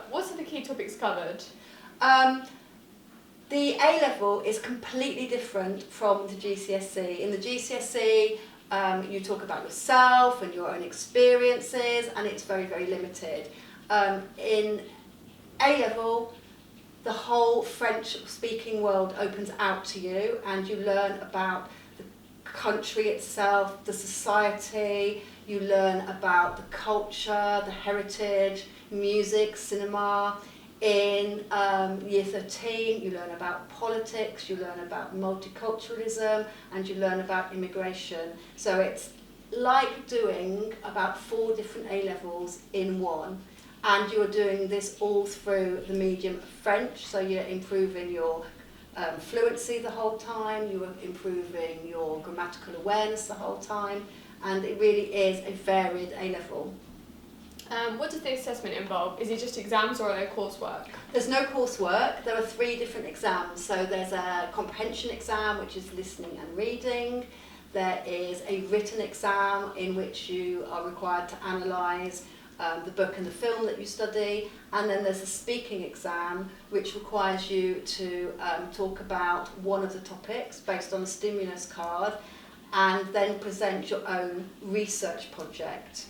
What are the key topics covered? The A-level is completely different from the GCSE. In the GCSE, you talk about yourself and your own experiences, and it's very, very limited. In A-level, the whole French-speaking world opens out to you, and you learn about the country itself, the society, you learn about the culture, the heritage, music, cinema. In year 13, you learn about politics, you learn about multiculturalism, and you learn about immigration. So it's like doing about 4 different A-levels in one. And you're doing this all through the medium of French, so you're improving your fluency the whole time, you're improving your grammatical awareness the whole time, and it really is a varied A-level. What does the assessment involve? Is it just exams or are there coursework? There's no coursework. There are 3 different exams. So there's a comprehension exam, which is listening and reading. There is a written exam in which you are required to analyse the book and the film that you study. And then there's a speaking exam, which requires you to talk about one of the topics based on a stimulus card and then present your own research project.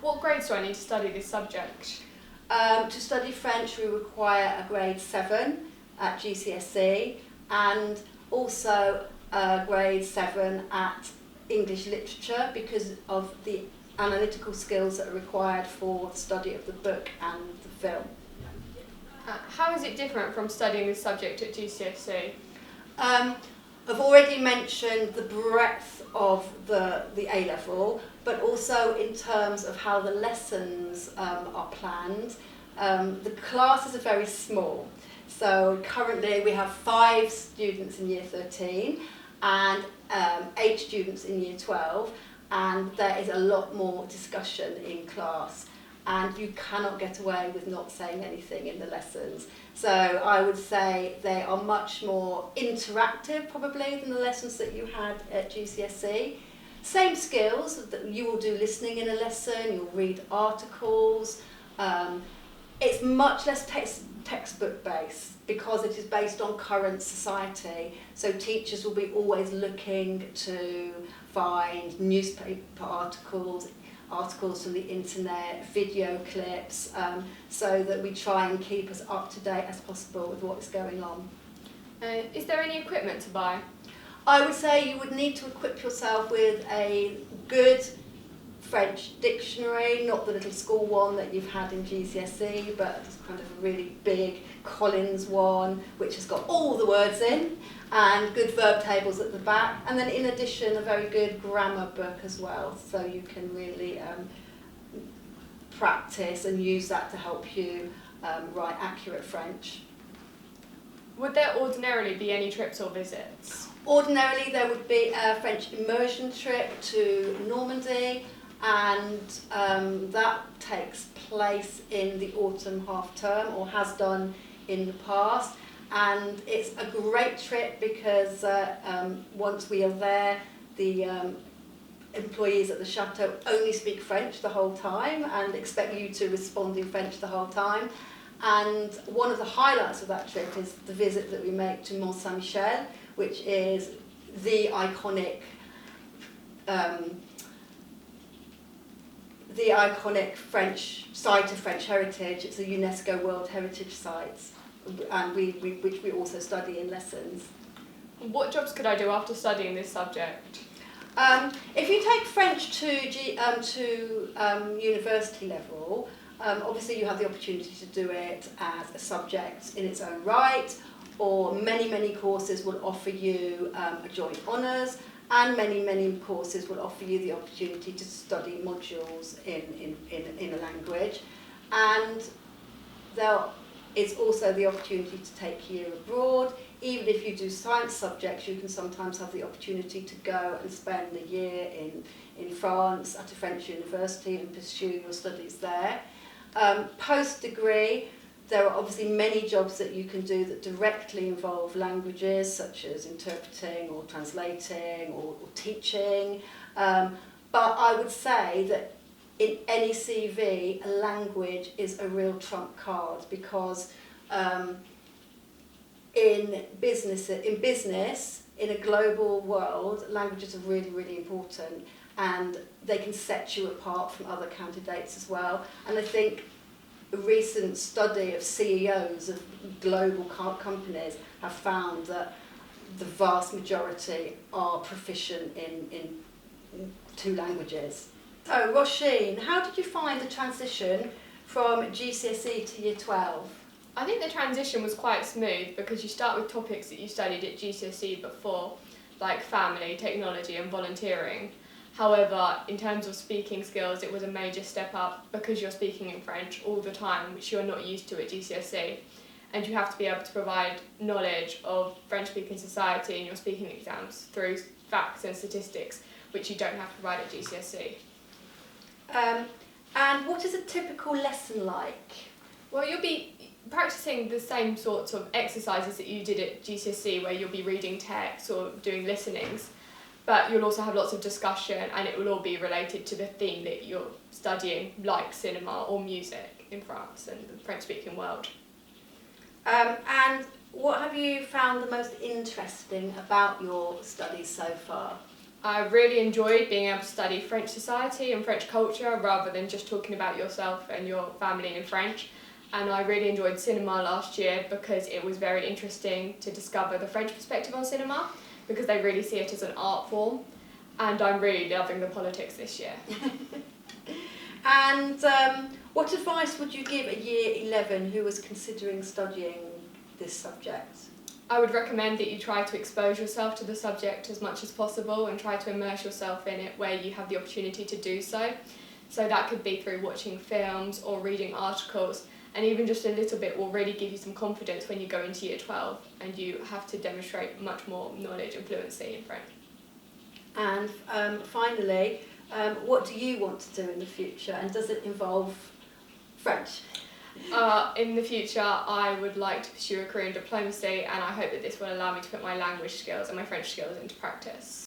What grades do I need to study this subject? To study French, we require a grade 7 at Gcse and also a grade 7 at English literature because of the analytical skills that are required for the study of the book and the film. How is it different from studying this subject at Gcse? I've already mentioned the breadth of the A-level, but also in terms of how the lessons are planned. The classes are very small. So currently we have 5 students in year 13 and 8 students in year 12, and there is a lot more discussion in class. And you cannot get away with not saying anything in the lessons. So I would say they are much more interactive probably than the lessons that you had at GCSE. Same skills, that you will do listening in a lesson, you'll read articles. It's much less textbook based because it is based on current society. So teachers will be always looking to find newspaper articles from the internet, video clips, so that we try and keep as up to date as possible with what is going on. Is there any equipment to buy? I would say you would need to equip yourself with a good French dictionary, not the little school one that you've had in GCSE, but just kind of a really big Collins one, which has got all the words in, and good verb tables at the back, and then in addition a very good grammar book as well, so you can really practice and use that to help you write accurate French. Would there ordinarily be any trips or visits? Ordinarily there would be a French immersion trip to Normandy, and that takes place in the autumn half term, or has done in the past. And it's a great trip because once we are there, the employees at the chateau only speak French the whole time and expect you to respond in French the whole time. And one of the highlights of that trip is the visit that we make to Mont Saint-Michel, which is the iconic French site of French heritage. It's a UNESCO World Heritage Site, and which we also study in lessons. What jobs could I do after studying this subject? If you take French to university level, obviously you have the opportunity to do it as a subject in its own right, or many courses will offer you a joint honours, and many courses will offer you the opportunity to study modules in a language. And there is also the opportunity to take a year abroad. Even if you do science subjects, you can sometimes have the opportunity to go and spend a year in France at a French university and pursue your studies there. Post-degree, there are obviously many jobs that you can do that directly involve languages, such as interpreting or translating or teaching. But I would say that in any CV, a language is a real trump card, because in business, in a global world, languages are really, really important, and they can set you apart from other candidates as well. And I think a recent study of CEOs of global companies have found that the vast majority are proficient in 2 languages. So, Roisin, how did you find the transition from GCSE to Year 12? I think the transition was quite smooth because you start with topics that you studied at GCSE before, like family, technology and volunteering. However, in terms of speaking skills, it was a major step up because you're speaking in French all the time, which you're not used to at GCSE. And you have to be able to provide knowledge of French-speaking society in your speaking exams through facts and statistics, which you don't have to provide at GCSE. And what is a typical lesson like? Well, you'll be practicing the same sorts of exercises that you did at GCSE, where you'll be reading text or doing listenings, but you'll also have lots of discussion, and it will all be related to the theme that you're studying, like cinema or music in France and the French-speaking world. And what have you found the most interesting about your studies so far? I really enjoyed being able to study French society and French culture rather than just talking about yourself and your family in French. And I really enjoyed cinema last year because it was very interesting to discover the French perspective on cinema, because they really see it as an art form. And I'm really loving the politics this year. And what advice would you give a Year 11 who was considering studying this subject? I would recommend that you try to expose yourself to the subject as much as possible and try to immerse yourself in it where you have the opportunity to do so. So that could be through watching films or reading articles, and even just a little bit will really give you some confidence when you go into Year 12 and you have to demonstrate much more knowledge and fluency in French. And finally, what do you want to do in the future, and does it involve French? In the future, I would like to pursue a career in diplomacy, and I hope that this will allow me to put my language skills and my French skills into practice.